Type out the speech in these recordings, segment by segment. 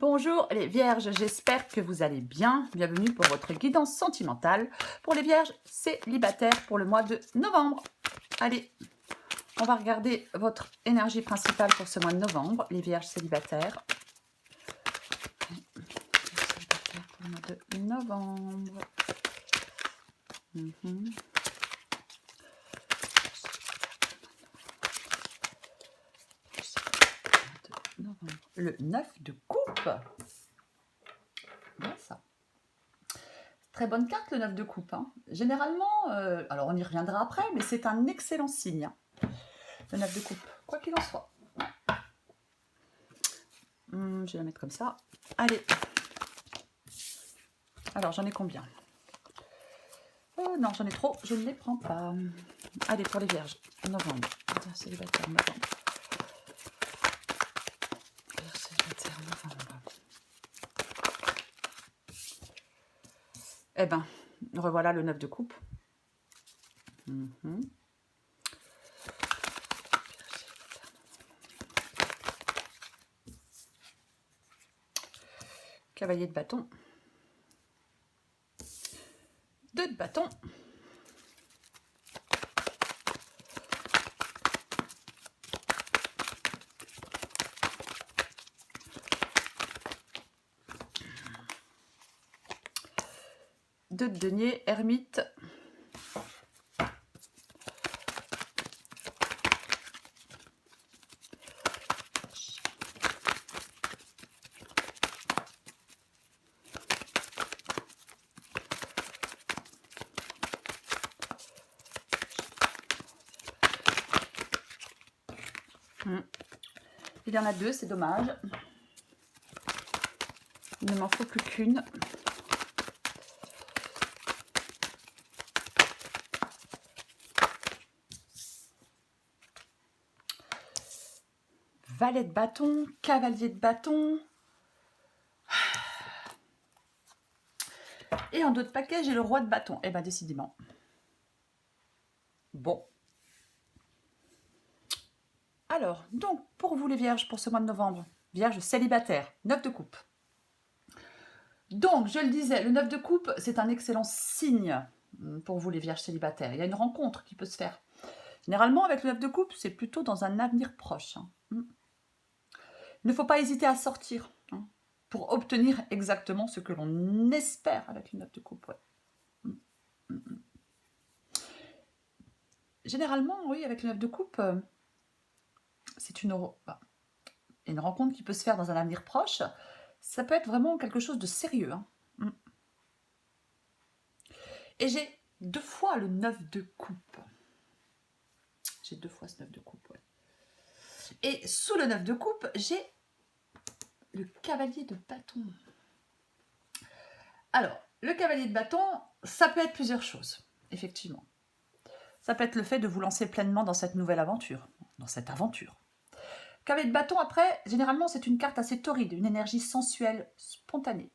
Bonjour les vierges, j'espère que vous allez bien. Bienvenue pour votre guidance sentimentale pour les vierges célibataires pour le mois de novembre. Allez, on va regarder votre énergie principale pour ce mois de novembre, les vierges célibataires. Pour le mois de novembre. Le 9 de coupe. Bien ça. Très bonne carte le 9 de coupe. Hein. Généralement, alors on y reviendra après, mais c'est un excellent signe. Hein. Le 9 de coupe, quoi qu'il en soit. Je vais la mettre comme ça. Allez. Alors j'en ai combien? Non, j'en ai trop, je ne les prends pas. Allez, pour les vierges, novembre. Célibataire, novembre. Célibataire, novembre. Eh ben, revoilà le 9 de coupe. Cavalier de bâton. 2 de bâton. De denier, ermite. Il y en a 2, c'est dommage. Il ne m'en faut plus qu'une. Valet de bâton, cavalier de bâton. Et en dos de paquet, j'ai le roi de bâton. Eh bien, décidément. Bon. Alors, donc, pour vous les vierges, pour ce mois de novembre, vierge célibataire, 9 de coupe. Donc, je le disais, le 9 de coupe, c'est un excellent signe pour vous les vierges célibataires. Il y a une rencontre qui peut se faire. Généralement, avec le 9 de coupe, c'est plutôt dans un avenir proche. Il ne faut pas hésiter à sortir pour obtenir exactement ce que l'on espère avec le 9 de coupe. Ouais. Généralement, oui, avec le 9 de coupe, c'est une rencontre qui peut se faire dans un avenir proche. Ça peut être vraiment quelque chose de sérieux. Et j'ai 2 fois le 9 de coupe. J'ai 2 fois ce 9 de coupe, ouais. Et sous le 9 de coupe, j'ai le cavalier de bâton. Alors, le cavalier de bâton, ça peut être plusieurs choses, effectivement. Ça peut être le fait de vous lancer pleinement dans cette nouvelle aventure, dans cette aventure. Cavalier de bâton, après, généralement, c'est une carte assez torride, une énergie sensuelle, spontanée.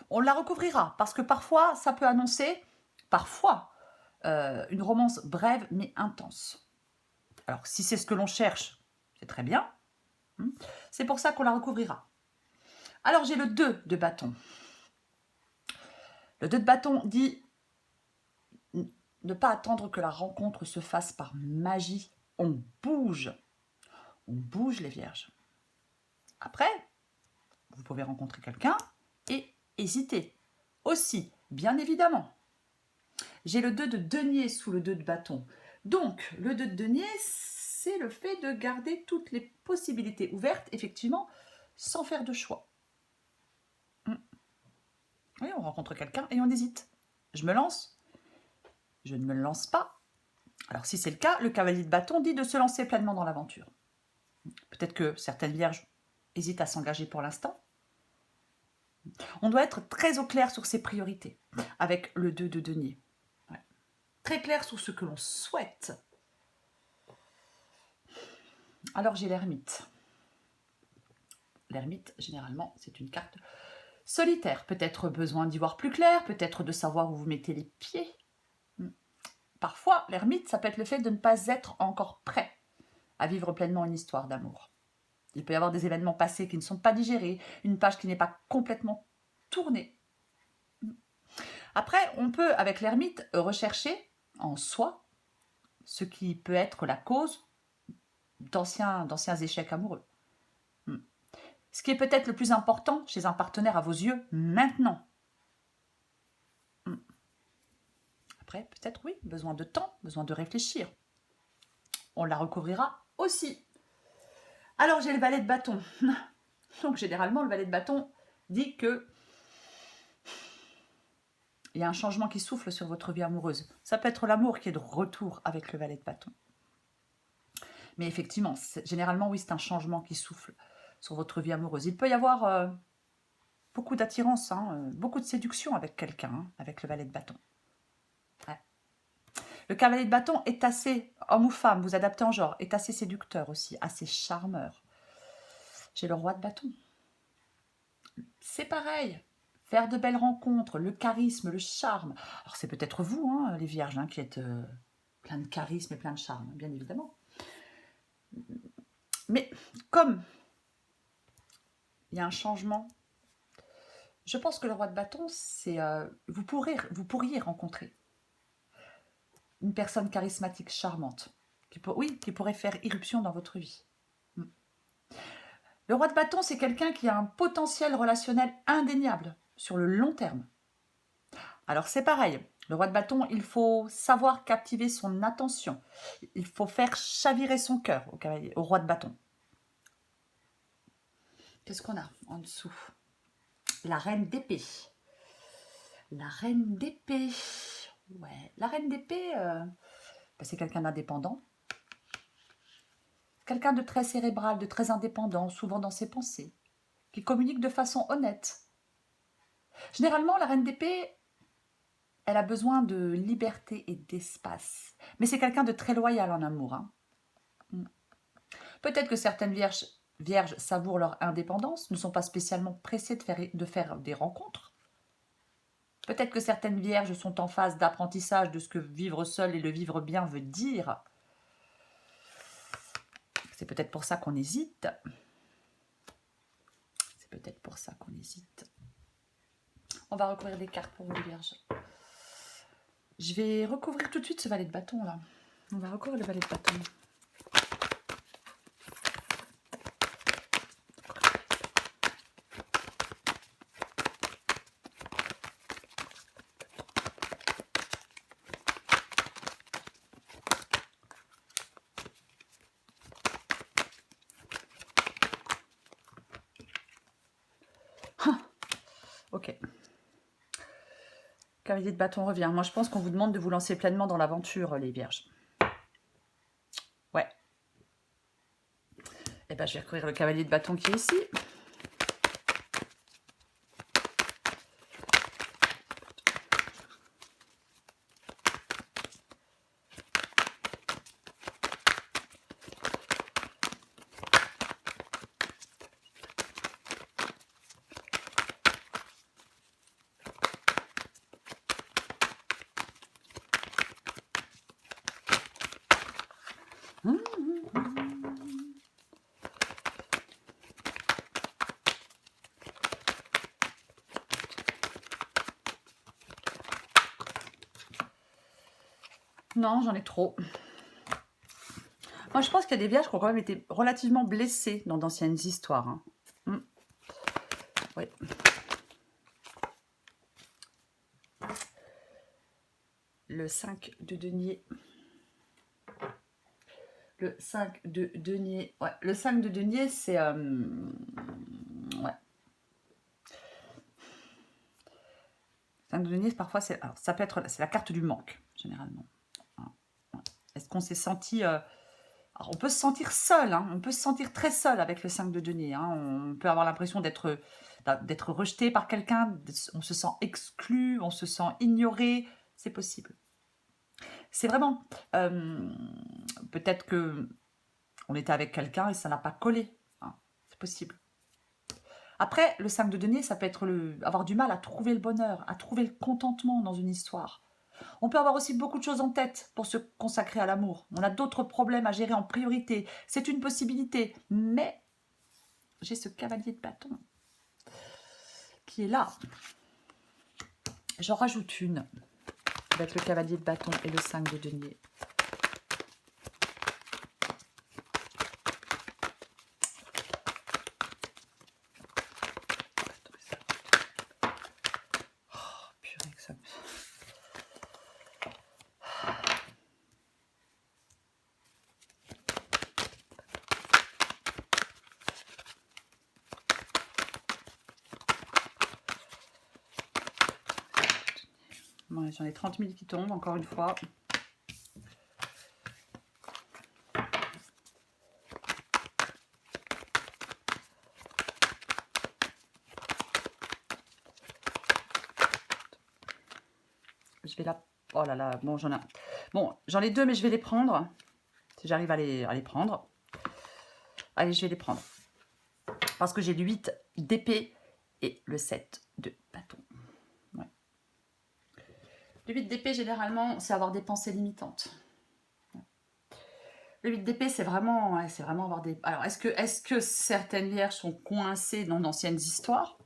On la recouvrira, parce que parfois, ça peut annoncer, une romance brève mais intense. Alors, si c'est ce que l'on cherche, c'est très bien. C'est pour ça qu'on la recouvrira. Alors, j'ai le 2 de bâton. Le 2 de bâton dit ne pas attendre que la rencontre se fasse par magie. On bouge. On bouge les vierges. Après, vous pouvez rencontrer quelqu'un et hésiter. Aussi, bien évidemment. J'ai le 2 de denier sous le 2 de bâton. Donc, le 2 de denier, c'est le fait de garder toutes les possibilités ouvertes, effectivement, sans faire de choix. Oui, on rencontre quelqu'un et on hésite. Je me lance? Je ne me lance pas. Alors, si c'est le cas, le cavalier de bâton dit de se lancer pleinement dans l'aventure. Peut-être que certaines vierges hésitent à s'engager pour l'instant. On doit être très au clair sur ses priorités, avec le 2 de denier. Ouais. Très clair sur ce que l'on souhaite. Alors, j'ai l'ermite. L'ermite, généralement, c'est une carte solitaire. Peut-être besoin d'y voir plus clair, peut-être de savoir où vous mettez les pieds. Parfois, l'ermite, ça peut être le fait de ne pas être encore prêt à vivre pleinement une histoire d'amour. Il peut y avoir des événements passés qui ne sont pas digérés, une page qui n'est pas complètement tournée. Après, on peut, avec l'ermite, rechercher en soi ce qui peut être la cause d'anciens échecs amoureux. Ce qui est peut-être le plus important chez un partenaire à vos yeux maintenant. Après, peut-être oui, besoin de temps, besoin de réfléchir. On la recouvrira aussi. Alors, j'ai le valet de bâton. Donc, généralement, le valet de bâton dit que il y a un changement qui souffle sur votre vie amoureuse. Ça peut être l'amour qui est de retour avec le valet de bâton. Mais effectivement, généralement, oui, c'est un changement qui souffle sur votre vie amoureuse. Il peut y avoir beaucoup d'attirance, beaucoup de séduction avec quelqu'un, avec le valet de bâton. Ouais. Le cavalier de bâton est assez, homme ou femme, vous adaptez en genre, est assez séducteur aussi, assez charmeur. J'ai le roi de bâton. C'est pareil. Faire de belles rencontres, le charisme, le charme. Alors c'est peut-être vous, les vierges, qui êtes plein de charisme et plein de charme, bien évidemment. Mais comme il y a un changement, je pense que le roi de bâton, c'est vous pourriez rencontrer une personne charismatique, charmante, qui pourrait faire irruption dans votre vie. Le roi de bâton, c'est quelqu'un qui a un potentiel relationnel indéniable sur le long terme. Alors c'est pareil, le roi de bâton, il faut savoir captiver son attention. Il faut faire chavirer son cœur au roi de bâton. Qu'est-ce qu'on a en dessous? La reine d'épée. La reine d'épée. Ouais, la reine d'épée, c'est quelqu'un d'indépendant. Quelqu'un de très cérébral, de très indépendant, souvent dans ses pensées, qui communique de façon honnête. Généralement, la reine d'épée, elle a besoin de liberté et d'espace. Mais c'est quelqu'un de très loyal en amour. Peut-être que certaines vierges savourent leur indépendance, ne sont pas spécialement pressées de faire des rencontres. Peut-être que certaines vierges sont en phase d'apprentissage de ce que vivre seul et le vivre bien veut dire. C'est peut-être pour ça qu'on hésite. C'est peut-être pour ça qu'on hésite. On va recouvrir des cartes pour vous, les vierges. Je vais recouvrir tout de suite ce valet de bâton, là. On va recouvrir le valet de bâton. Ok. Cavalier de bâton revient. Moi, je pense qu'on vous demande de vous lancer pleinement dans l'aventure, les vierges. Ouais. Eh bien, je vais recouvrir le cavalier de bâton qui est ici. Non, j'en ai trop. Moi, je pense qu'il y a des vierges qui ont quand même été relativement blessées dans d'anciennes histoires. Oui. Le 5 de denier. Le 5 de denier. Ouais, le 5 de denier, c'est... ouais. 5 de denier, parfois, ça peut être... C'est la carte du manque, généralement. Est-ce qu'on s'est senti... Alors, on peut se sentir seul, on peut se sentir très seul avec le 5 de denier. On peut avoir l'impression d'être rejeté par quelqu'un, on se sent exclu, on se sent ignoré, c'est possible. C'est vraiment... peut-être que on était avec quelqu'un et ça n'a pas collé, c'est possible. Après, le 5 de denier, ça peut être avoir du mal à trouver le bonheur, à trouver le contentement dans une histoire. On peut avoir aussi beaucoup de choses en tête pour se consacrer à l'amour. On a d'autres problèmes à gérer en priorité. C'est une possibilité, mais j'ai ce cavalier de bâton qui est là. J'en rajoute une avec le cavalier de bâton et le 5 de denier. Oh, purée que ça... Ouais, j'en ai 30 000 qui tombent, encore une fois. Je vais la... Oh là là, bon, j'en ai... Bon, j'en ai deux, mais je vais les prendre. Si j'arrive à les prendre. Allez, je vais les prendre. Parce que j'ai le 8 d'épée et le 7 de bâton. Ouais. Le 8 d'épée, généralement, c'est avoir des pensées limitantes. Le 8 d'épée, c'est vraiment avoir des... Alors, est-ce que certaines vierges sont coincées dans d'anciennes histoires?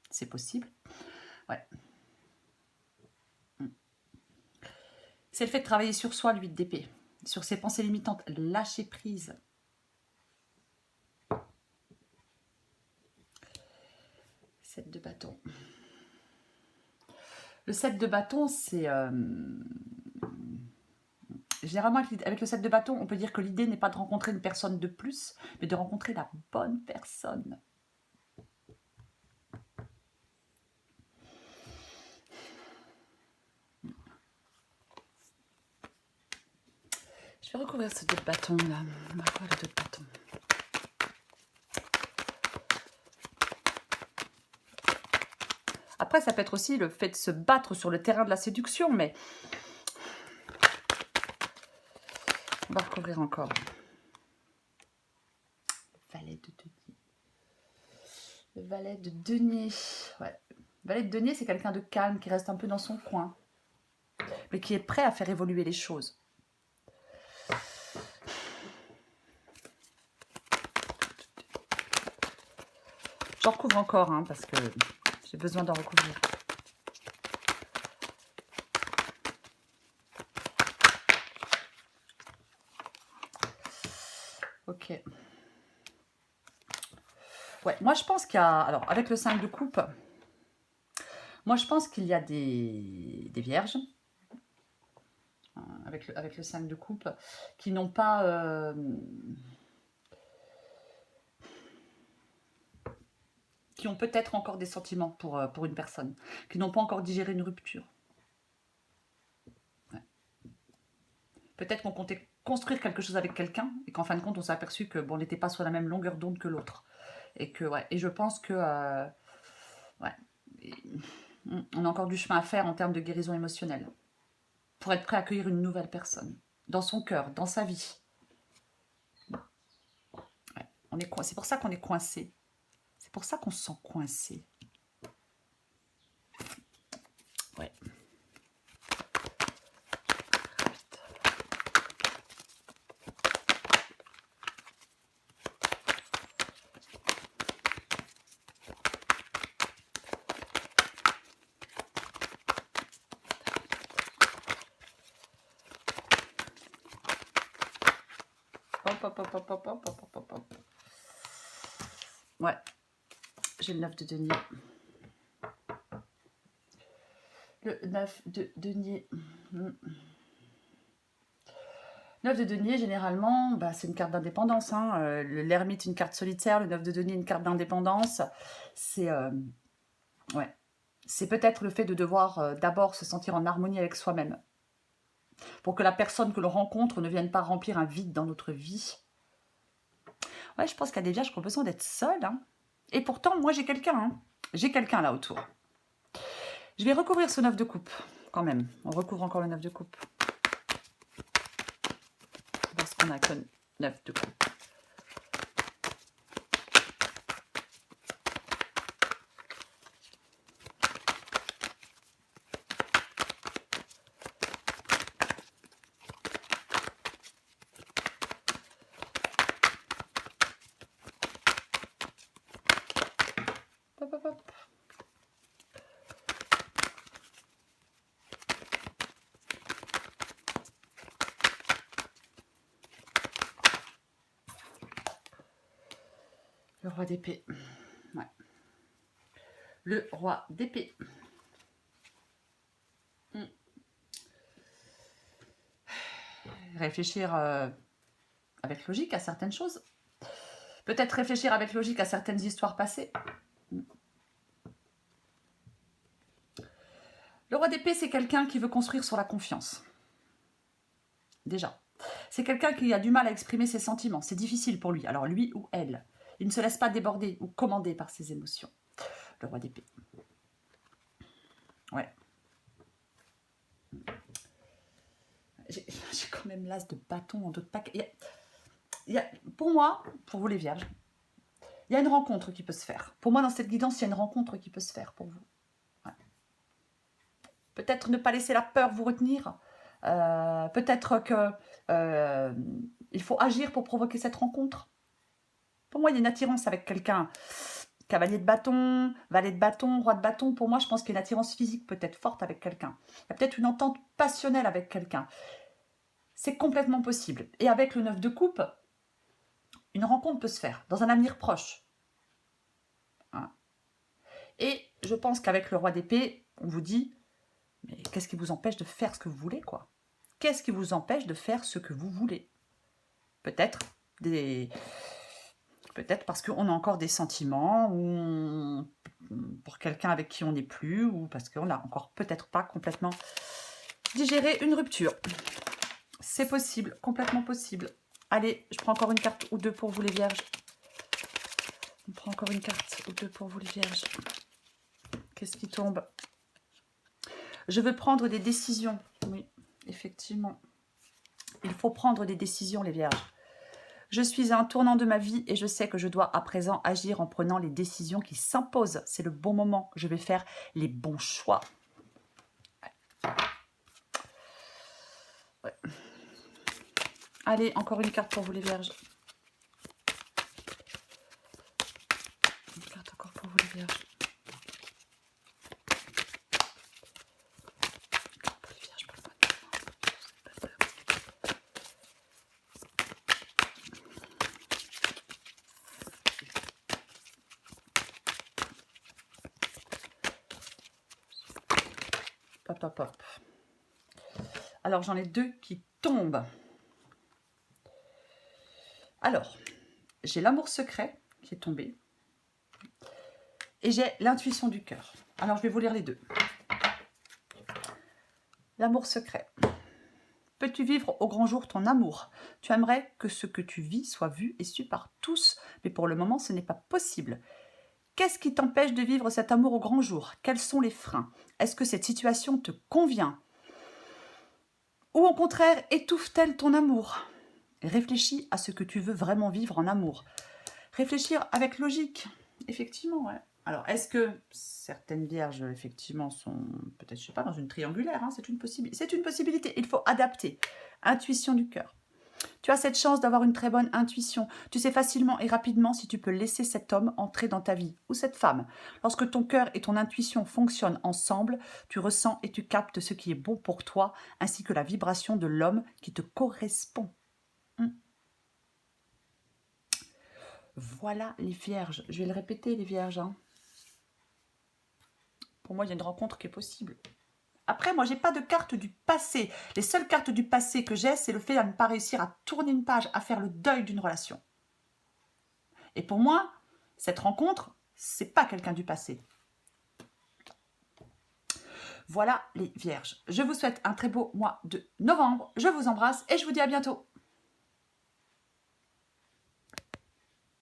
C'est possible. Ouais. C'est le fait de travailler sur soi, le 8 d'épée. Sur ses pensées limitantes. Lâcher prise. Sept de bâton. Le 7 de bâton, c'est... Généralement, avec le 7 de bâton, on peut dire que l'idée n'est pas de rencontrer une personne de plus, mais de rencontrer la bonne personne. Je vais recouvrir ce 2 de bâton là. On va voir le 2 de bâton. Après, ça peut être aussi le fait de se battre sur le terrain de la séduction, mais... On va recouvrir encore. Valet de denier. Le valet de denier. Ouais. Le valet de denier, c'est quelqu'un de calme, qui reste un peu dans son coin, mais qui est prêt à faire évoluer les choses. J'en recouvre encore, hein, parce que j'ai besoin d'en recouvrir. Ok. Ouais, moi je pense qu'il y a... Alors, avec le 5 de coupe, moi je pense qu'il y a des vierges, avec le 5 de coupe, qui n'ont pas... qui ont peut-être encore des sentiments pour une personne, qui n'ont pas encore digéré une rupture. Ouais. Peut-être qu'on comptait construire quelque chose avec quelqu'un, et qu'en fin de compte, on s'est aperçu que bon, on n'était pas sur la même longueur d'onde que l'autre. Et que, ouais, et je pense que... ouais, on a encore du chemin à faire en termes de guérison émotionnelle, pour être prêt à accueillir une nouvelle personne, dans son cœur, dans sa vie. Ouais, c'est pour ça qu'on est coincé. C'est pour ça qu'on se sent coincé. Ouais. Hop. Ouais. J'ai le 9 de denier. Le 9 de denier. 9 de denier, généralement, bah, c'est une carte d'indépendance. Hein. L'ermite, une carte solitaire. Le 9 de denier, une carte d'indépendance. C'est ouais. C'est peut-être le fait de devoir d'abord se sentir en harmonie avec soi-même. Pour que la personne que l'on rencontre ne vienne pas remplir un vide dans notre vie. Ouais, je pense qu'il y a des vierges qui ont besoin d'être seules. Hein. Et pourtant, moi, j'ai quelqu'un. Hein. J'ai quelqu'un là autour. Je vais recouvrir ce 9 de coupe, quand même. On recouvre encore le 9 de coupe. Parce qu'on a que 9 de coupe. hop. Le roi d'épée. Ouais. Le roi d'épée. Réfléchir avec logique à certaines choses. Peut-être réfléchir avec logique à certaines histoires passées. Le roi d'épée, c'est quelqu'un qui veut construire sur la confiance. Déjà. C'est quelqu'un qui a du mal à exprimer ses sentiments. C'est difficile pour lui. Alors lui ou elle. Il ne se laisse pas déborder ou commander par ses émotions. Le roi d'épée. Ouais. J'ai quand même l'as de bâton en d'autres paquets. Pour moi, pour vous les vierges, il y a une rencontre qui peut se faire. Pour moi, dans cette guidance, il y a une rencontre qui peut se faire pour vous. Ouais. Peut-être ne pas laisser la peur vous retenir. Peut-être que il faut agir pour provoquer cette rencontre. Pour moi, il y a une attirance avec quelqu'un. Cavalier de bâton, valet de bâton, roi de bâton. Pour moi, je pense qu'il y a une attirance physique peut-être forte avec quelqu'un. Il y a peut-être une entente passionnelle avec quelqu'un. C'est complètement possible. Et avec le 9 de coupe, une rencontre peut se faire dans un avenir proche. Hein. Et je pense qu'avec le roi d'épée, on vous dit, mais qu'est-ce qui vous empêche de faire ce que vous voulez, quoi? Qu'est-ce qui vous empêche de faire ce que vous voulez? Peut-être parce qu'on a encore des sentiments, ou pour quelqu'un avec qui on n'est plus, ou parce qu'on n'a encore peut-être pas complètement digéré une rupture. C'est possible, complètement possible. Allez, je prends encore une carte ou deux pour vous les vierges. On prend encore une carte ou deux pour vous les vierges. Qu'est-ce qui tombe? Je veux prendre des décisions. Oui, effectivement. Il faut prendre des décisions, les vierges. Je suis à un tournant de ma vie et je sais que je dois à présent agir en prenant les décisions qui s'imposent. C'est le bon moment. Je vais faire les bons choix. Ouais. Allez, encore une carte pour vous les vierges. Une carte encore pour vous les vierges. Pour les vierges, pour le mois de novembre. Hop, hop, hop. Alors, j'en ai deux qui tombent. Alors, j'ai l'amour secret qui est tombé. Et j'ai l'intuition du cœur. Alors, je vais vous lire les deux. L'amour secret. Peux-tu vivre au grand jour ton amour? Tu aimerais que ce que tu vis soit vu et su par tous, mais pour le moment, ce n'est pas possible. Qu'est-ce qui t'empêche de vivre cet amour au grand jour? Quels sont les freins? Est-ce que cette situation te convient? Ou au contraire, étouffe-t-elle ton amour? Réfléchis à ce que tu veux vraiment vivre en amour. Réfléchir avec logique, effectivement, ouais. Alors, est-ce que certaines vierges, effectivement, sont peut-être, je sais pas, dans une triangulaire, hein, c'est une possibilité, il faut adapter. Intuition du cœur. Tu as cette chance d'avoir une très bonne intuition. Tu sais facilement et rapidement si tu peux laisser cet homme entrer dans ta vie, ou cette femme. Lorsque ton cœur et ton intuition fonctionnent ensemble, tu ressens et tu captes ce qui est bon pour toi, ainsi que la vibration de l'homme qui te correspond. Voilà les vierges. Je vais le répéter, les vierges. Hein. Pour moi, il y a une rencontre qui est possible. Après, moi, j'ai pas de carte du passé. Les seules cartes du passé que j'ai, c'est le fait de ne pas réussir à tourner une page, à faire le deuil d'une relation. Et pour moi, cette rencontre, c'est pas quelqu'un du passé. Voilà les vierges. Je vous souhaite un très beau mois de novembre. Je vous embrasse et je vous dis à bientôt.